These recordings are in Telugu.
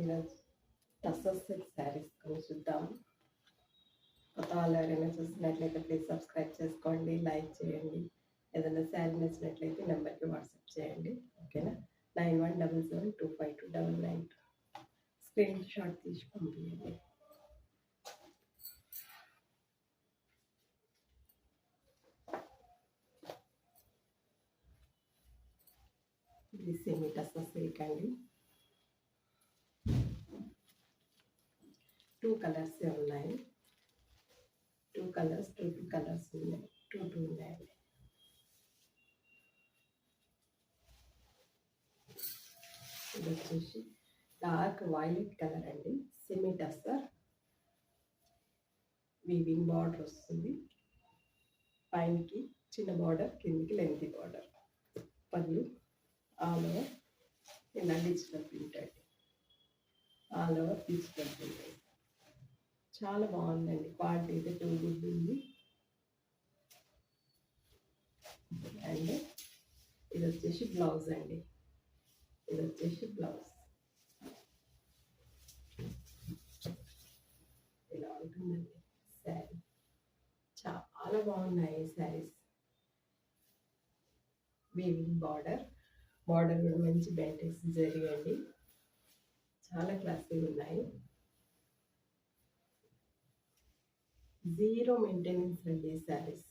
ఈరోజు టసర్ సిల్క్ శారీస్ కొన్ని చూద్దాము. కొత్త వాళ్ళు ఎవరైనా చూసినట్లయితే ప్లీజ్ సబ్స్క్రైబ్ చేసుకోండి, లైక్ చేయండి. ఏదైనా శారీ నచ్చినట్లయితే నెంబర్కి వాట్సాప్ చేయండి. ఓకేనా? 9177252992 స్క్రీన్ షాట్ తీసి పంపించండి. ఇది సెమీ టసర్ సిల్క్ అండి. 2 కలర్స్ ఉన్నాయి. 2 కలర్స్ ఉన్నాయి. 2 ఉన్నాయండి. ఇది వచ్చేసి డార్క్ వైలెట్ కలర్ అండి. సెమీ టసర్ వీవింగ్ బార్డర్ వస్తుంది. పైనకి చిన్న బార్డర్, కిందికి లెంతీ బార్డర్. పళ్ళు ఆల్ ఓవర్ ఇలా డిజిటల్ ప్రింట్ అండి. All over digital print. చాలా బాగుందండి. క్వాలిటీ అయితే టూ గుడ్ ఉంది. అండ్ ఇది వచ్చేసి బ్లౌజ్ అండి. ఇది వచ్చేసి బ్లౌజ్ ఇలా ఉంటుందండి. శారీ చాలా బాగున్నాయి శారీస్. వీవింగ్ బార్డర్ కూడా మంచి బెంటెక్స్ జరిగండి. చాలా క్లాసీగా ఉన్నాయి. జీరో మెయింటెనెన్స్ అండి. Saris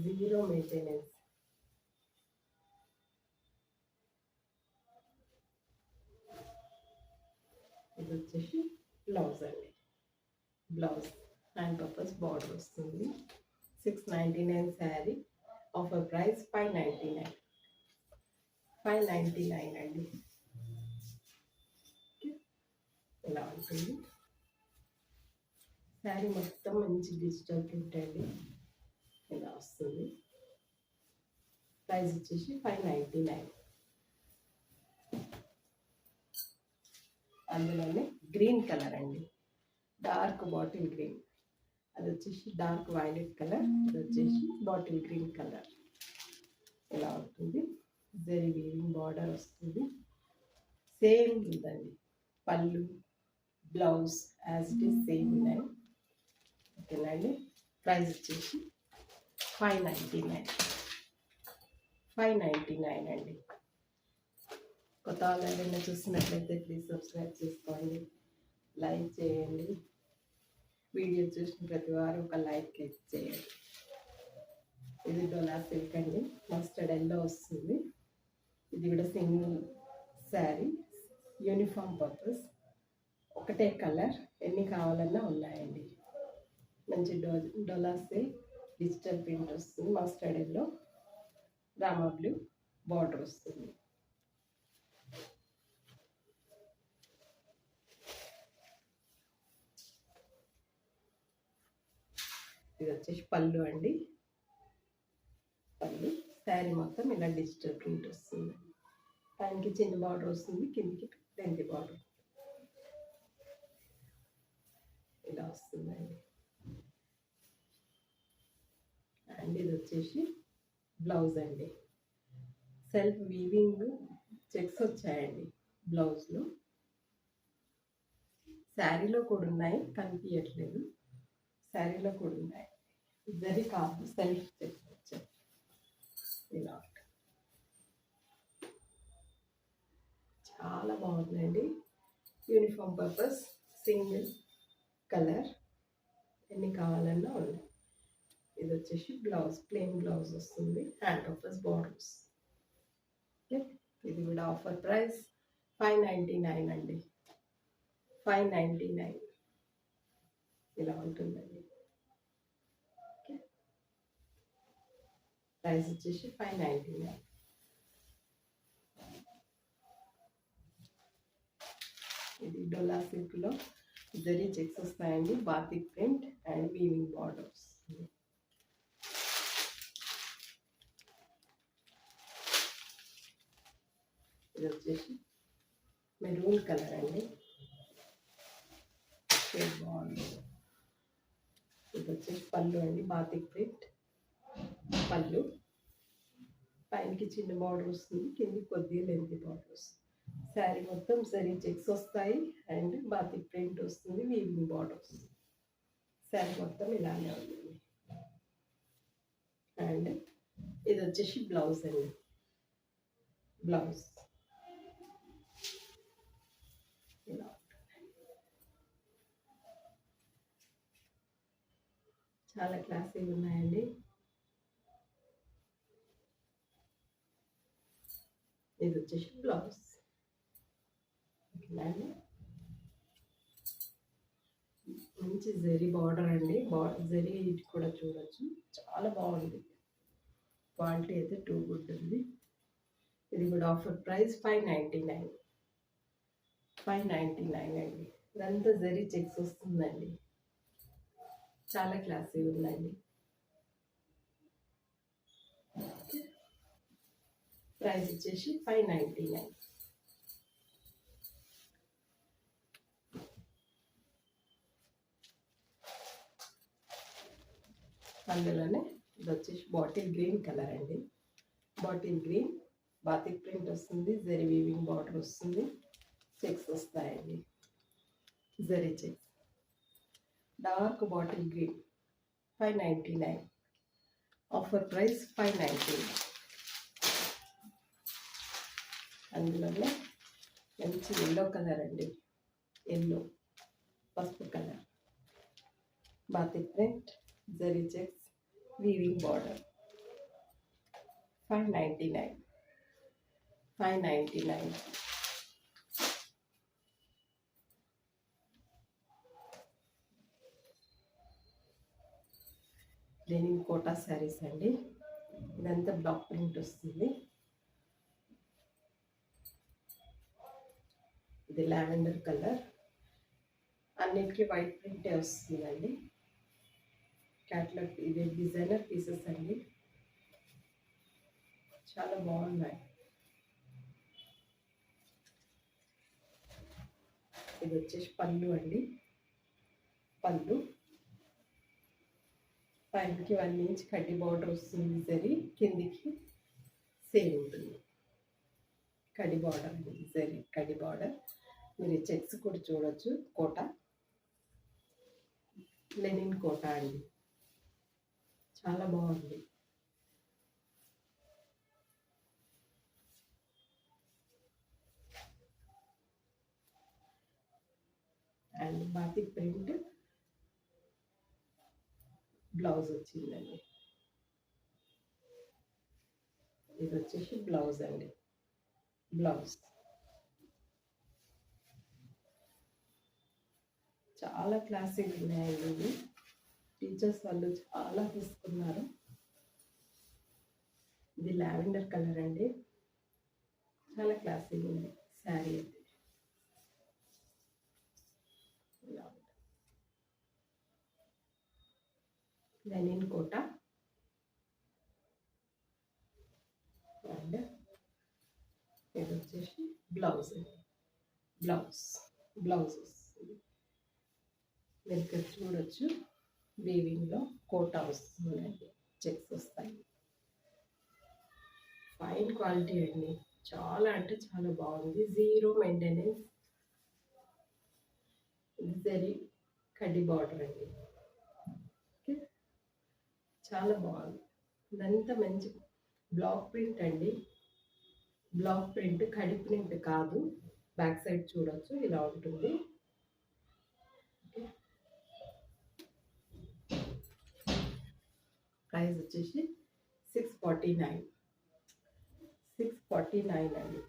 zero maintenance. ఇది వచ్చేసి బ్లౌజ్ అండి. బ్లౌజ్ హ్యాండ్ పర్పస్ బార్డర్ వస్తుంది. 699 శారీ. Offer price 599. 599 అండి. ఇలా ఉంటుంది శారీ. మొత్తం మంచి డిజిటల్ ప్రింట్ అండి. ఇలా వస్తుంది. ప్రైస్ వచ్చేసి 599. అందులోనే గ్రీన్ కలర్ అండి. Dark bottle green. అది వచ్చేసి డార్క్ వైలెట్ కలర్. అది వచ్చేసి బాటిల్ గ్రీన్ కలర్. ఇలా ఉంటుంది. జరీ వీవింగ్ బార్డర్ వస్తుంది. సేమ్ ఉందండి. పళ్ళు blouse as it is same ఉన్నాయి. ఓకేనా అండి? ప్రైస్ వచ్చేసి 599. 599 అండి. కొత్త వాళ్ళు ఏదైనా చూసినట్లయితే ప్లీజ్ సబ్స్క్రైబ్ చేసుకోండి, లైక్ చేయండి. వీడియో చూసిన ప్రతి వారు ఒక లైక్ క్లిక్ చేయండి. ఇది డోలా సిల్క్ అండి. మస్టర్డ్ ఎల్లో వస్తుంది. ఇది కూడా సింగిల్ శారీ, యూనిఫామ్ పర్పస్. ఒకటే కలర్, ఎన్ని కావాలన్నా ఉన్నాయండి. మంచి డోలా సిల్క్ డిజిటల్ ప్రింట్ వస్తుంది. Mustard yellow Rama blue border వస్తుంది. ఇది వచ్చేసి పళ్ళు అండి. పళ్ళు శారీ మొత్తం ఇలా డిజిటల్ ప్రింట్ వస్తుంది. పైనకి చిన్న బార్డర్ వస్తుంది, కిందికి లెంతీ బార్డర్ ఇలా వస్తుందండి. అండ్ ఇది వచ్చేసి బ్లౌజ్ అండి. సెల్ఫ్ వీవింగ్ చెక్స్ వచ్చాయండి బ్లౌజ్లో. శారీలో కూడా ఉన్నాయి, కనిపించట్లేదు. శారీలో కూడా ఉన్నాయి. జరీ కాదు, సెల్ఫ్ చెక్స్ వచ్చాయి. ఇలా చాలా బాగుందండి. యూనిఫామ్ పర్పస్ సింగిల్ కలర్, ఎన్ని కావాలన్నా ఉన్నాయి. ఇది వచ్చేసి బ్లౌజ్, ప్లెయిన్ బ్లౌజ్ వస్తుంది. Hand purpose borders. ఓకే, ఇది కూడా ఆఫర్ ప్రైస్ 599 అండి. 599 ఇలా ఉంటుందండి. ఓకే, ప్రైస్ వచ్చేసి 599. ఇది డోలా సిల్క్లో జరీ చెక్స్ వస్తాయండి. Batik print and weaving borders. ఇది వచ్చేసి మెరూన్ కలర్ అండి. బాగుంది. ఇది వచ్చేసి పళ్ళు అండి. బాతిక్ ప్రింట్ పళ్ళు. పైనకి చిన్న బార్డర్ వస్తుంది, కింది కొద్దిగా లెంతీ బార్డర్ వస్తుంది. శారీ మొత్తం జరీ చెక్స్ వస్తాయి అండ్ బాతిక్ ప్రింట్ వస్తుంది, వీవింగ్ బార్డర్ వస్తుంది. శారీ మొత్తం ఇలానే ఉంటుంది. అండ్ ఇది వచ్చేసి బ్లౌజ్ అండి. బ్లౌజ్ ఇలా చాలా క్లాసీగా ఉన్నాయండి. ఇది వచ్చేసి బ్లౌజ్. ఓకేనండి, మంచి జరీ బార్డర్ అండి. జరీ ఇటు కూడా చూడొచ్చు, చాలా బాగుంది. క్వాలిటీ అయితే టూ గుడ్ ఉంది. ఇది కూడా ఆఫర్ ప్రైస్ 599. 599 అండి. ఇదంతా జరీ చెక్స్ వస్తుందండి. చాలా క్లాసీ ఉందండి. ప్రైస్ వచ్చేసి 599. అందులోనే ఇది వచ్చేసి బాటిల్ గ్రీన్ కలర్ అండి. బాటిల్ గ్రీన్ బాతిక్ ప్రింట్ వస్తుంది, జరీ వీవింగ్ బార్డర్ వస్తుంది, చెక్స్ వస్తాయండి. Zari checks, dark bottle green 599. Offer price 599. అందులోనే మంచి ఎల్లో కలర్ అండి. ఎల్లో పసుపు colour, batik print, zari checks, weaving border 599. 599. Linen Kota saris అండి. ఇదంతా బ్లాక్ ప్రింట్ వస్తుంది. ఇది లావెండర్ కలర్, అన్నిటికీ వైట్ ప్రింటే వస్తుందండి. క్యాట్లాగ్ ఇది డిజైనర్ పీసెస్ అండి, చాలా బాగున్నాయి. ఇది వచ్చేసి పళ్ళు అండి. పళ్ళు పైకి 1 ఇంచ్ కడ్డీ బార్డర్ వస్తుంది, జరీ కిందికి సేమ్ ఉంటుంది. కడ్డీ బార్డర్ అండి, జరీ కడ్డీ బార్డర్. మీరు చెక్స్ కూడా చూడొచ్చు. కోట, లెనిన్ కోట అండి, చాలా బాగుంది. అండ్ బాతిక్ ప్రింట్ బ్లౌజ్ వచ్చిందండి. ఇది వచ్చేసి బ్లౌజ్ అండి. బ్లౌజ్ చాలా క్లాసిక్ ఉన్నాయండి. ఇవి టీచర్స్ వాళ్ళు చాలా తీసుకున్నారు. ఇది లావెండర్ కలర్ అండి, చాలా క్లాసిక్ ఉంది శారీ అయితే. లెనిన్ కోట అండ్ ఇది వచ్చేసి బ్లౌజ్. బ్లౌజ్ వస్తుంది. మీరు ఇక్కడ చూడొచ్చు, వీవింగ్లో కోటా వస్తుందండి, చెక్స్ వస్తాయి. ఫైన్ క్వాలిటీ అండి, చాలా అంటే చాలా బాగుంది. Zero maintenance. ఇది జరీ కడ్డీ బార్డర్ అండి. ఓకే, చాలా బాగుంది. ఇదంతా మంచి బ్లాక్ ప్రింట్ అండి. బ్లాక్ ప్రింట్, కడి ప్రింట్ కాదు. బ్యాక్ సైడ్ చూడొచ్చు, ఇలా ఉంటుంది. ప్రైస్ వచ్చేసి 649. 649 అండి.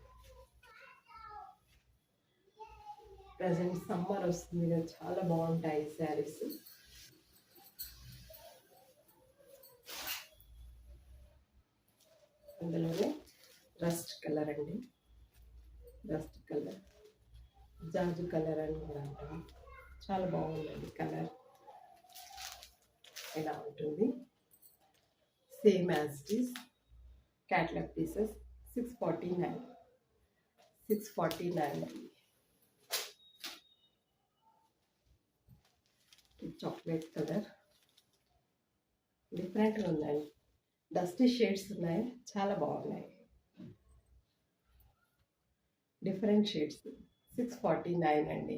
ప్రజెంట్ సమ్మర్ వస్తుంది కదా, చాలా బాగుంటాయి శారీస్. అందులోనే రస్ట్ కలర్ అండి. రస్ట్ కలర్, జాజు కలర్ అని కూడా అంటాం. చాలా బాగుందండి కలర్. ఇలా ఉంటుంది, same as it is. Catalogue pieces 649. 649 అండి. చాక్లెట్ కలర్ డిఫరెంట్గా ఉందండి. డస్టీ షేడ్స్ ఉన్నాయి, చాలా బాగున్నాయి. డిఫరెంట్ షేడ్స్ 649 అండి.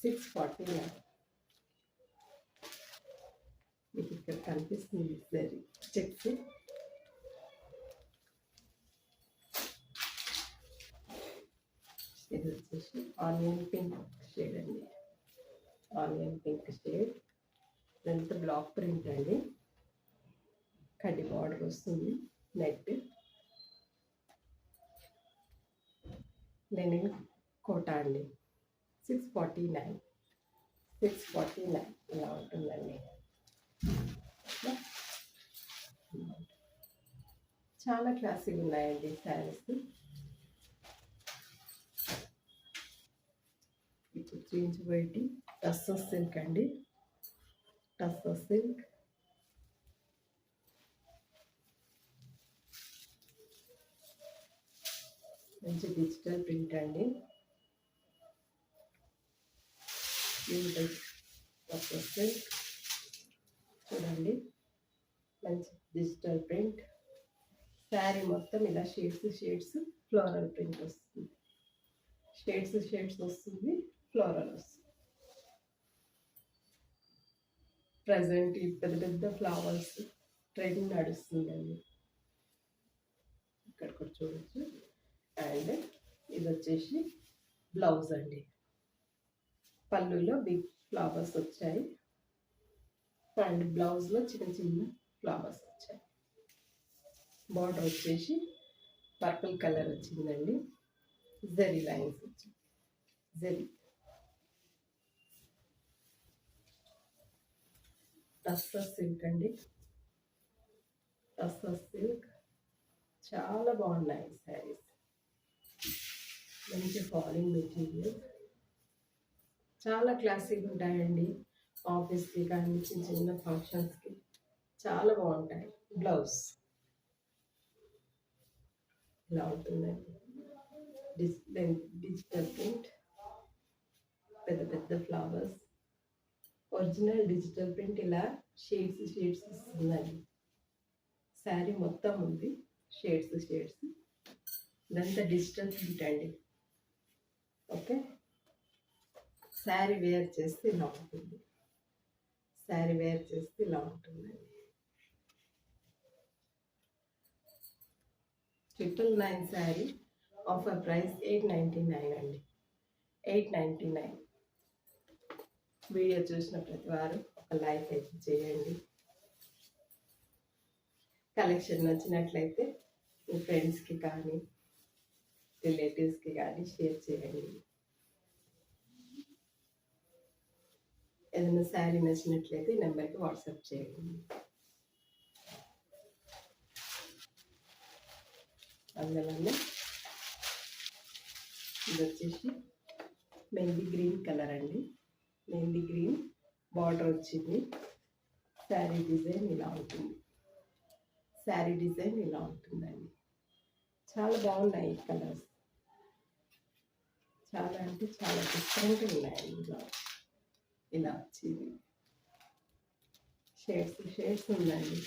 649 మీకు ఇక్కడ కనిపిస్తుంది సరే చెక్స్. ఇది వచ్చేసి ఆనియన్ పింక్ షేడ్ అండి. ఆనియన్ పింక్ షేడ్ ఇదంతా బ్లాక్ ప్రింట్ అండి. కడ్డీ బార్డర్ వస్తుంది. నెట్ లెనిన్ కోటా అండి. 649 ఇలా ఉంటుందండి. చాలా క్లాసిక్ ఉన్నాయండి శారీస్. ఇప్పుడు చూపించబోయేటి టస్సర్ సిల్క్ అండి. టస్సర్ సిల్క్ మంచి డిజిటల్ ప్రింట్ అండి. టస్సర్ సిల్క్ చూడండి, మంచి డిజిటల్ ప్రింట్. శారీ మొత్తం ఇలా షేడ్స్ ఫ్లోరల్ ప్రింట్ వస్తుంది. షేడ్స్ వస్తుంది, ఫ్లోరల్ వస్తుంది. ప్రజెంట్ ఈ పెద్ద పెద్ద ఫ్లవర్స్ ట్రెండ్ నడుస్తుందండి. ఇక్కడ కూడా చూడొచ్చు. అండ్ ఇది వచ్చేసి బ్లౌజ్ అండి. పళ్ళులో బిగ్ ఫ్లవర్స్ వచ్చాయి అండ్ బ్లౌజ్లో చిన్న చిన్న ఫ్లవర్స్ వచ్చాయి. బార్డర్ వచ్చేసి పర్పుల్ కలర్ వచ్చిందండి. జరీ లైన్స్ వచ్చాయి. జరీ టస్సర్ సిల్క్ అండి. టస్సర్ సిల్క్ చాలా బాగున్నాయి శారీస్. మంచి ఫాలింగ్ మెటీరియల్, చాలా క్లాసిక్ ఉంటాయండి. ఆఫీస్కి కానీ చిన్న చిన్న ఫంక్షన్స్కి చాలా బాగుంటాయి. బ్లౌజ్ ఇలా ఉంటుందండి. డిజిటల్ ప్రింట్, పెద్ద పెద్ద ఫ్లవర్స్, ఒరిజినల్ డిజిటల్ ప్రింట్. ఇలా షేడ్స్ వస్తుందండి. శారీ మొత్తం ఉంది షేడ్స్. ఇదంతా డిజిటల్ ప్రింట్ అండి. ఓకే, శారీ వేర్ చేస్తే ఇలా ఉంటుంది. శారీ వేర్ చేస్తే ఇలా ఉంటుందండి. 999 శారీ, ఆఫర్ ప్రైస్ 899 అండి. 899. వీడియో చూసిన ప్రతి వారు ఒక లైక్ అయితే చేయండి. కలెక్షన్ నచ్చినట్లయితే మీ ఫ్రెండ్స్కి కానీ రిలేటివ్స్కి కానీ షేర్ చేయండి. ఏదైనా శారీ నచ్చినట్లయితే ఈ నెంబర్కి వాట్సాప్ చేయండి. అందువల్ల ఇది వచ్చేసి మెహందీ గ్రీన్ కలర్ అండి. మెహందీ గ్రీన్ బార్డర్ వచ్చింది. శారీ డిజైన్ ఇలా ఉంటుంది. ఉంటుందండి. చాలా బాగున్నాయి ఈ కలర్స్. చాలా అంటే చాలా డిఫరెంట్గా ఉన్నాయండి. ఇలా వచ్చింది. షేడ్స్ ఉందండి.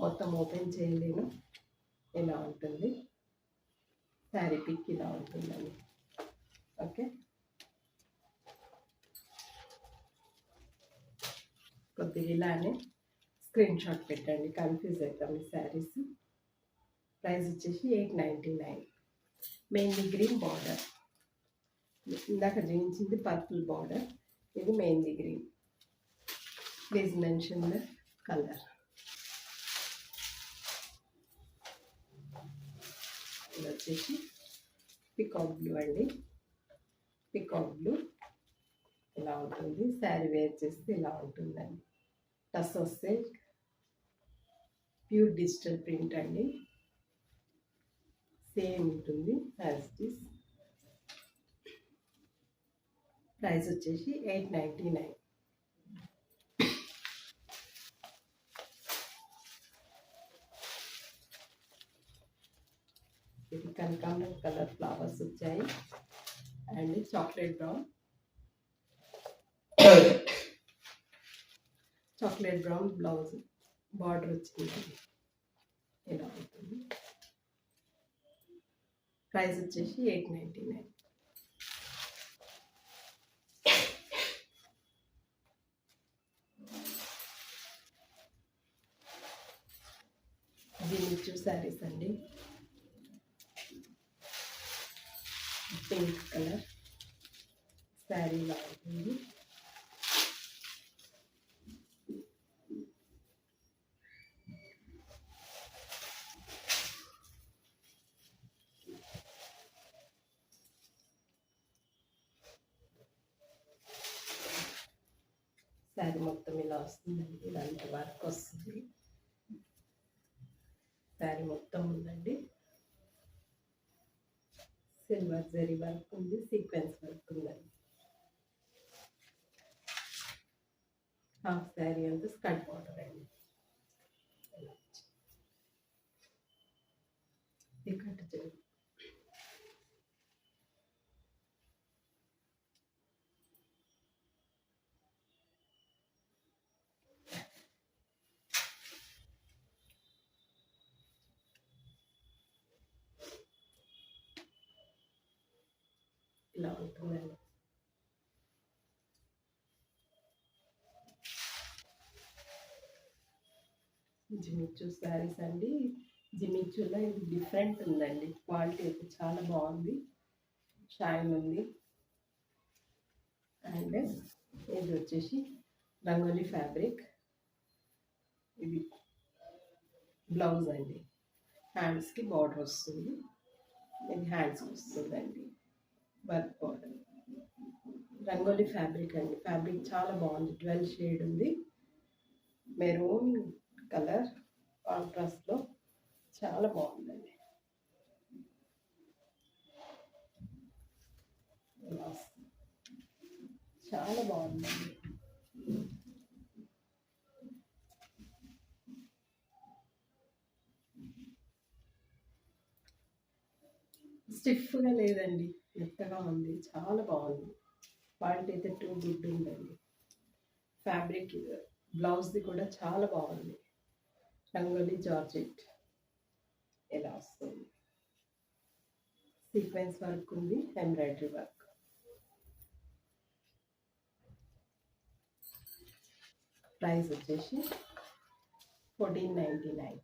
మొత్తం ఓపెన్ చేయలేను. ఇలా ఉంటుంది శారీ పిక్. ఇలా ఉంటుందండి. ఓకే, కొద్దిగా ఇలానే స్క్రీన్ షాట్ పెట్టండి, కన్ఫ్యూజ్ అవుతాం. ఈ శారీస్ ప్రైస్ వచ్చేసి 899. Mehndi green border. ఇందాక చూపించింది పర్పుల్ బార్డర్, ఇది mehndi green. Please mention the colour. ఇది వచ్చేసి పికాక్ బ్లూ అండి. పికాక్ బ్లూ ఇలా ఉంటుంది. శారీ వేర్ చేస్తే ఇలా ఉంటుందండి. Tussar silk, pure digital print అండి. సేమ్ ఉంటుంది యాజ్ ఇట్ ఈస్. ప్రైస్ వచ్చేసి 899. ఇది కనకాంబరం కలర్ ఫ్లవర్స్ వచ్చాయి and chocolate brown blouse border వచ్చిందండి. ఇలా ఉంటుంది. ప్రైస్ వచ్చేసి 899. జిమిచూ శారీస్ అండి. పింక్ కలర్ శారీ బాగుంటుంది. శారీ మొత్తం ఇలా వస్తుందండి. ఇలాంటి వర్క్ వస్తుంది. శారీ మొత్తం ఉందండి. సిల్వర్ జరీ వర్క్ ఉంది, సీక్వెన్స్ వర్క్ ఉందండి. హాఫ్ శారీ అంతా స్కర్ట్ బార్డర్ అండి. కట్ చేయండి. ఇలా ఉంటుందండి. జిమిచూ శారీస్ అండి. జిమిచూలో ఇది డిఫరెంట్ ఉందండి. క్వాలిటీ అయితే చాలా బాగుంది, షైన్ ఉంది. అండ్ ఇది వచ్చేసి రంగోలీ ఫ్యాబ్రిక్. ఇది బ్లౌజ్ అండి. హ్యాండ్స్కి బార్డర్ వస్తుంది. ఇది హ్యాండ్స్కి వస్తుందండి వర్క్ బార్డర్. రంగోలీ ఫ్యాబ్రిక్ అండి. ఫ్యాబ్రిక్ చాలా బాగుంది. 12 షేడ్ ఉంది. మెరూన్ కలర్ కాంట్రాస్ట్లో చాలా బాగుందండి. చాలా బాగుందండి. స్టిఫ్గా లేదండి, మెత్తగా ఉంది. చాలా బాగుంది. క్వాలిటీ అయితే టూ గుడ్ ఉందండి. ఫ్యాబ్రిక్ బ్లౌజ్ది కూడా చాలా బాగుంది. రంగోలీ జార్జెట్ ఇలా వస్తుంది. సీక్వెన్స్ వర్క్ ఉంది, ఎంబ్రాయిడరీ వర్క్. ప్రైస్ వచ్చేసి 1499.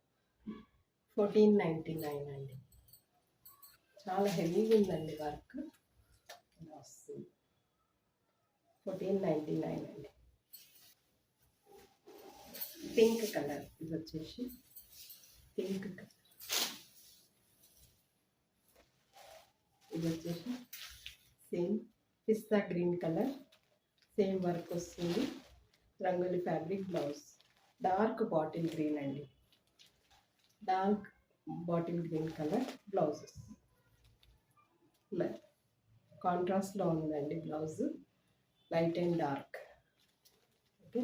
1499 అండి. చాలా హెవీగా ఉందండి వర్క్. ఇలా వస్తుంది. 1499 అండి. Pink colour. ఇది వచ్చేసి పింక్ కలర్. ఇది వచ్చేసి సేమ్ పిస్తా గ్రీన్ కలర్. సేమ్ వర్క్ వస్తుంది. Rangoli fabric blouse. Dark bottle green అండి. Dark bottle green colour blouse. కాంట్రాస్ట్లో ఉందండి blouse, light and dark. Okay.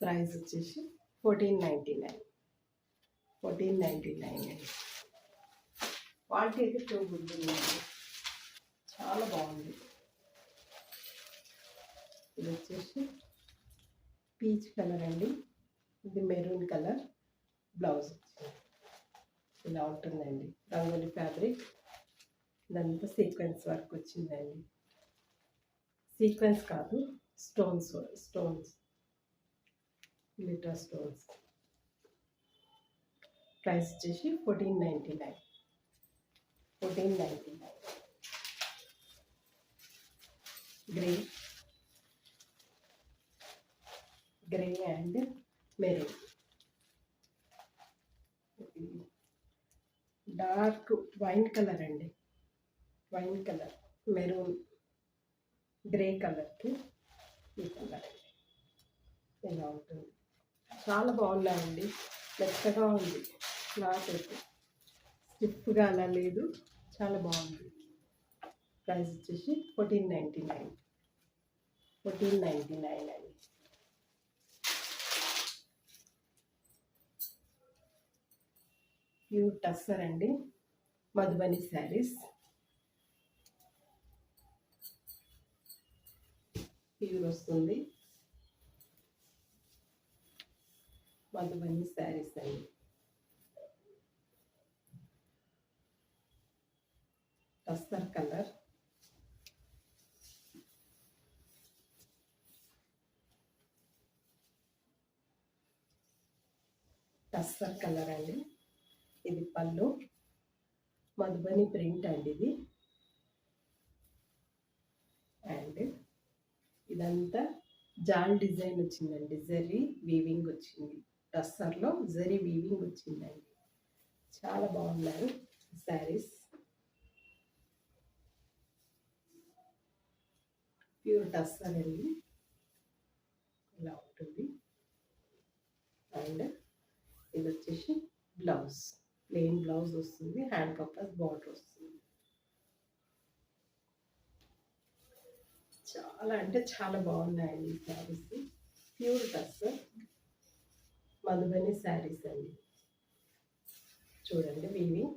Price వచ్చేసి 1499. 1499 అండి. క్వాలిటీ అయితే టూ గుడ్ ఉందండి. చాలా బాగుంది. ఇది వచ్చేసి పీచ్ కలర్ అండి. ఇది మెరూన్ కలర్ బ్లౌజ్. ఇలా ఉంటుందండి. రంగోలీ ఫ్యాబ్రిక్. ఇదంతా సీక్వెన్స్ వర్క్ వచ్చిందండి. సీక్వెన్స్ కాదు, స్టోన్స్. Glitter stones. ప్రైస్ వచ్చేసి 1499. 1499. Grey and maroon. Dark wine colour అండి. వైన్ కలర్ మెరూన్ గ్రే కలర్కి ఈ కలర్ ఇలా ఉంటుంది. చాలా బాగున్నాయండి. మెత్తగా ఉంది. క్లాత్ అయితే స్టిఫ్గా అలా లేదు. చాలా బాగుంది. ప్రైస్ వచ్చేసి 1499. 1499 అండి. ప్యూర్ టస్సర్ అండి. మధుబని శారీస్. ప్యూర్ వస్తుంది. మధుబని శారీస్ అండి. టస్సర్ కలర్. టస్సర్ కలర్ అండి. ఇది పళ్ళు, మధుబని ప్రింట్ అండి ఇది. అండ్ ఇదంతా జాల్ డిజైన్ వచ్చిందండి, జరీ వీవింగ్ వచ్చింది. టస్సర్లో జరీ వీవింగ్ వచ్చిందండి. చాలా బాగున్నాయి శారీస్. ప్యూర్ టస్సర్ అండి, ఇలా ఉంటుంది. అండ్ ఇది వచ్చేసి బ్లౌజ్, ప్లెయిన్ బ్లౌజ్ వస్తుంది, హ్యాండ్ పర్పస్ బార్డర్ వస్తుంది. చాలా అంటే చాలా బాగున్నాయండి ఈ శారీస్. ప్యూర్ టస్సర్ మధుబని శారీస్ అండి. చూడండి వీవింగ్,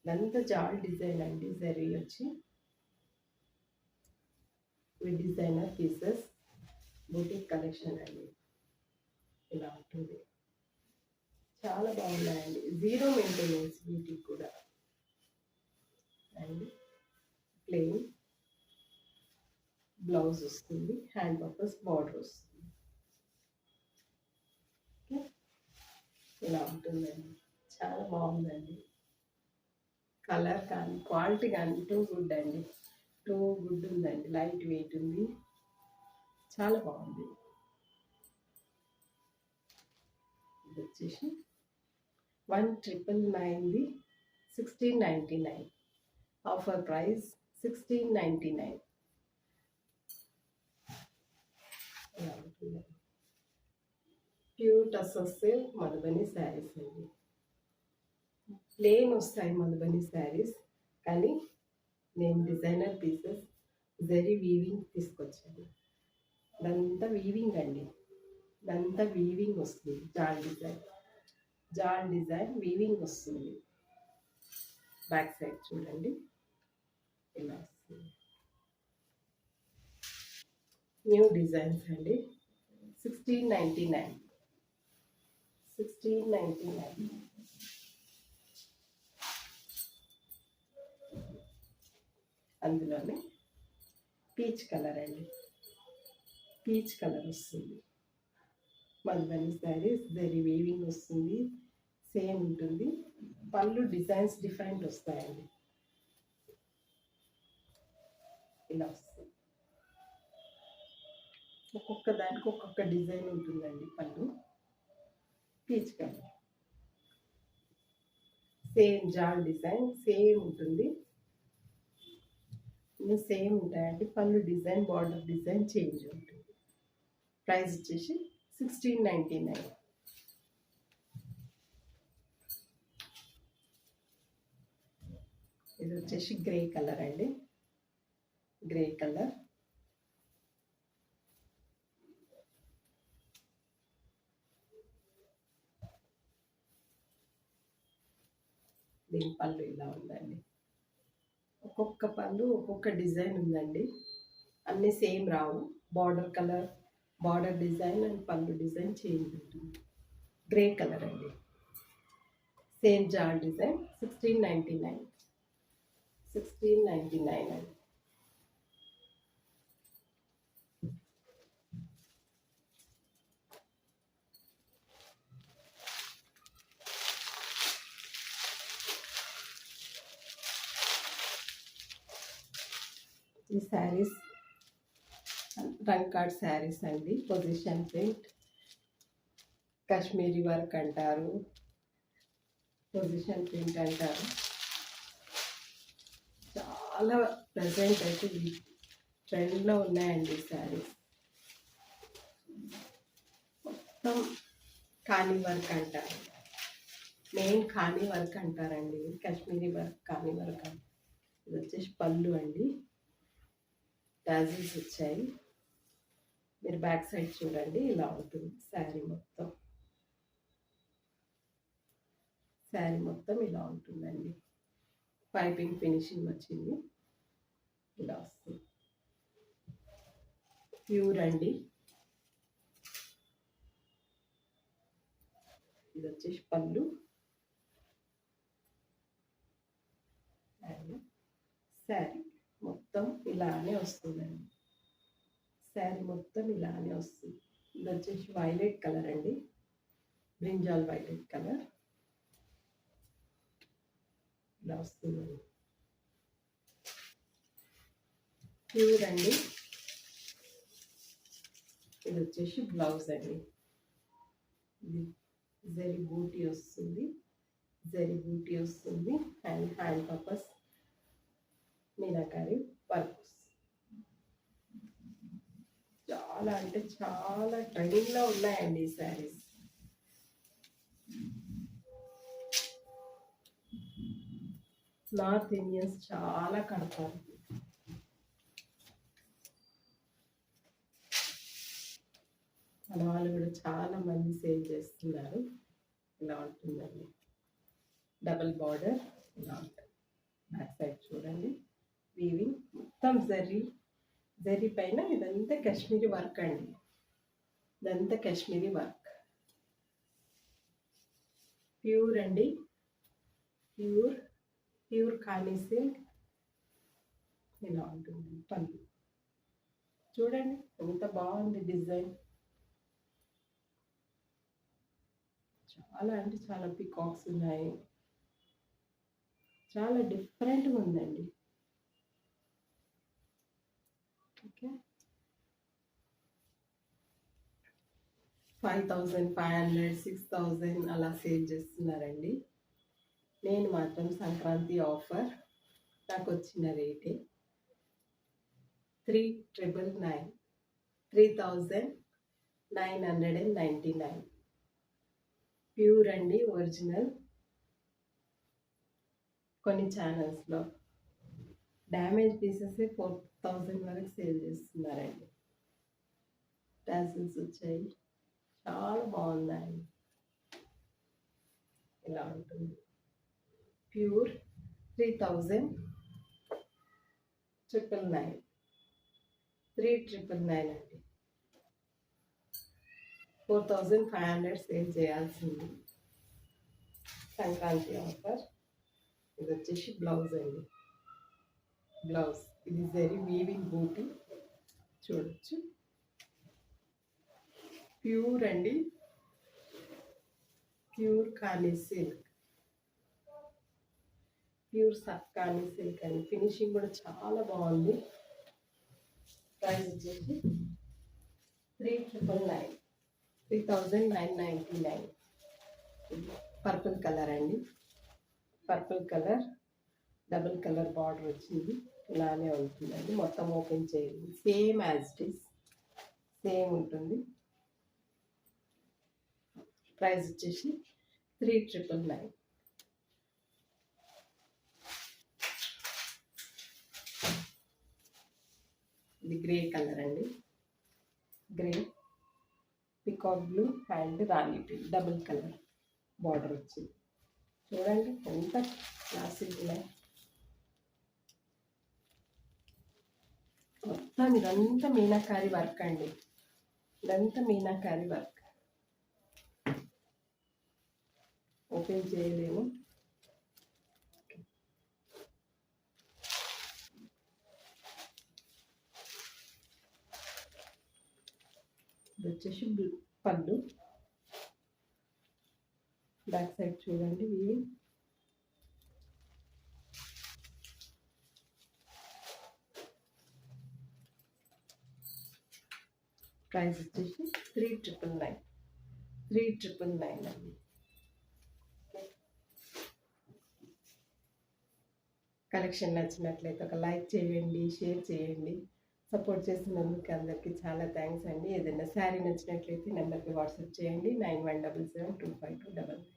ఇదంతా జాల్ డిజైన్ అండి, జరీ వచ్చి with designer pieces, boutique collection అండి. ఇలా ఉంటుంది, చాలా బాగున్నాయండి. జీరో మెయింటెనెన్స్ బ్యూటీ కూడా. అండ్ ప్లెయిన్ బ్లౌజ్ వస్తుంది, హ్యాండ్ పర్పస్ బార్డర్ వస్తుంది. ఓకే, ఇలా ఉంటుందండి, చాలా బాగుందండి. కలర్ కానీ క్వాలిటీ కానీ టూ గుడ్ అండి, టూ గుడ్ ఉందండి. లైట్ వెయిట్ ఉంది, చాలా బాగుంది. ఇది వచ్చేసి 1999ది 1699, offer price 1699. Pure tussar silk Madhubani saris అండి. ప్లేన్ వస్తాయి మధుబని శారీస్, కానీ నేను డిజైనర్ పీసెస్ జరీ వీవింగ్ తీసుకొచ్చాను. ఇదంతా వీవింగ్ అండి, ఇదంతా వీవింగ్ వస్తుంది. జాల్ డిజైన్, జాల్ డిజైన్ వీవింగ్ వస్తుంది. బ్యాక్ సైడ్ చూడండి, ఇలా వస్తుంది. న్యూ డిజైన్స్ అండి. 1699, 1699. అందులోనే పీచ్ కలర్ అండి, పీచ్ కలర్ వస్తుంది. మధుబని శారీస్ జరీ వీవింగ్ వస్తుంది, సేమ్ ఉంటుంది. పళ్ళు డిజైన్స్ డిఫరెంట్ వస్తాయండి, ఇలా వస్తుంది. ఒక్కొక్క దానికి ఒక్కొక్క డిజైన్ ఉంటుందండి. పళ్ళు పీచ్ కలర్, సేమ్ జాల్ డిజైన్ సేమ్ ఉంటుంది, సేమ్ ఉంటాయండి. పళ్ళు డిజైన్, బార్డర్ డిజైన్ చేంజ్ ఉంటుంది. ప్రైస్ వచ్చేసి 1699. ఇది వచ్చేసి గ్రే కలర్ అండి, గ్రే కలర్. దీని పళ్ళు ఇలా ఉందండి. ఒక్కొక్క పళ్ళు ఒక్కొక్క డిజైన్ ఉందండి, అన్నీ same Rao. Border colour, border design and పళ్ళు డిజైన్ చేంజ్ ఉంటుంది. గ్రే కలర్ అండి, సేమ్ జాల్ డిజైన్. 1699, 1699 అండి. ఈ శారీస్ రంగ్ కార్డ్ శారీస్ అండి. పొజిషన్ ప్రింట్, కాశ్మీరీ వర్క్ అంటారు, పొజిషన్ ప్రింట్ అంటారు. చాలా ప్రజెంట్ అయితే ఈ ట్రెండ్లో ఉన్నాయండి శారీస్. మొత్తం ఖానీ వర్క్ అంటారు, మెయిన్ ఖానీ వర్క్ అంటారండి. కాశ్మీరీ వర్క్, ఖానీ వర్క్ అంటారు. ఇది వచ్చేసి పళ్ళు అండి, టాజిల్స్ వచ్చాయి. మీరు బ్యాక్ సైడ్ చూడండి, ఇలా ఉంటుంది శారీ మొత్తం. శారీ మొత్తం ఇలా ఉంటుందండి. పైపింగ్ ఫినిషింగ్ వచ్చింది, ఇలా వస్తుంది. ప్యూర్ అండి. ఇది వచ్చేసి పళ్ళు, అండ్ శారీ మొత్తం ఇలానే వస్తుందండి. శారీ మొత్తం ఇలానే వస్తుంది. ఇది వచ్చేసి వైలెట్ కలర్ అండి, బ్రింజాల్ వైలెట్ కలర్ ఇలా వస్తుందండి. ప్యూర్ అండి. ఇది వచ్చేసి బ్లౌజ్ అండి. ఇది జరీ బూటీ వస్తుంది, జరీ బూటీ వస్తుంది and hand purpose meenakari work. చాలా అంటే చాలా ట్రెండింగ్లో ఉన్నాయండి ఈ శారీస్. నార్త్ ఇండియన్స్ చాలా కడతారు. మన వాళ్ళు కూడా చాలా మంది సేల్ చేస్తున్నారు. ఇలా ఉంటుందండి, డబుల్ బార్డర్ ఇలా ఉంటుంది. బ్యాక్ సైడ్ చూడండి, వీవింగ్ మొత్తం జరీ పైన ఇదంతా కాశ్మీరీ వర్క్ అండి. ఇదంతా కాశ్మీరీ వర్క్, ప్యూర్ అండి, ప్యూర్ ఖానీ సిల్క్ ఇలా ఉంటుంది. పళ్ళు చూడండి ఎంత బాగుంది డిజైన్. చాలా అంటే చాలా పికాక్స్ ఉన్నాయి. చాలా డిఫరెంట్గా ఉందండి. ఓకే, 5500 6000 అలా సేల్ చేస్తున్నారండి. నేను మాత్రం సంక్రాంతి ఆఫర్ నాకు వచ్చిన రేటే 3999, 3999. ప్యూర్ అండి, ఒరిజినల్. కొన్ని ఛానల్స్లో డ్యామేజ్ పీసెస్ 4000 వరకు సేల్ చేస్తున్నారండి. టాసిల్స్ వచ్చాయి, చాలా బాగున్నాయి. ఇలా ఉంటుంది. ప్యూర్ 3999, 3999 అండి. 4500 సేల్ చేయాల్సింది. సంక్రాంతి ఆఫర్. ఇది వచ్చేసి బ్లౌజ్ అండి. బ్లౌజ్ ఇది జరీ వీవింగ్ బూటీ చూడొచ్చు. ప్యూర్ అండి, ప్యూర్ ఖానీ సిల్క్, ప్యూర్ ఖానీ సిల్క్ అండి. ఫినిషింగ్ కూడా చాలా బాగుంది. ప్రైస్ వచ్చేసి 3999, 3999. పర్పుల్ కలర్ అండి, purple colour double colour border వచ్చింది. ఇలానే ఉంటుందండి. మొత్తం ఓపెన్ చేయండి, same as it is same ఉంటుంది. ప్రైస్ వచ్చేసి 3999. ఇది గ్రే కలర్ అండి, grey peacock blue and Rani pink double colour border వచ్చింది. చూడండి ఎంత క్లాసిక్ ఉన్నాయి. మొత్తం ఇదంతా మీనాకారి వర్క్ అండి, ఇదంతా మీనాకారి వర్క్. ఓపెన్ చేయలేము. ఇది వచ్చేసి పళ్ళు. బ్యాక్ సైడ్ చూడండి, ఇవి ప్రైస్ వచ్చేసి 3999, 3999 అండి. కలెక్షన్ నచ్చినట్లయితే ఒక లైక్ చేయండి, షేర్ చేయండి. సపోర్ట్ చేసినందుకు అందరికీ చాలా థ్యాంక్స్ అండి. ఏదైనా శారీ నచ్చినట్లయితే నెంబర్కి వాట్సాప్ చేయండి 91772529.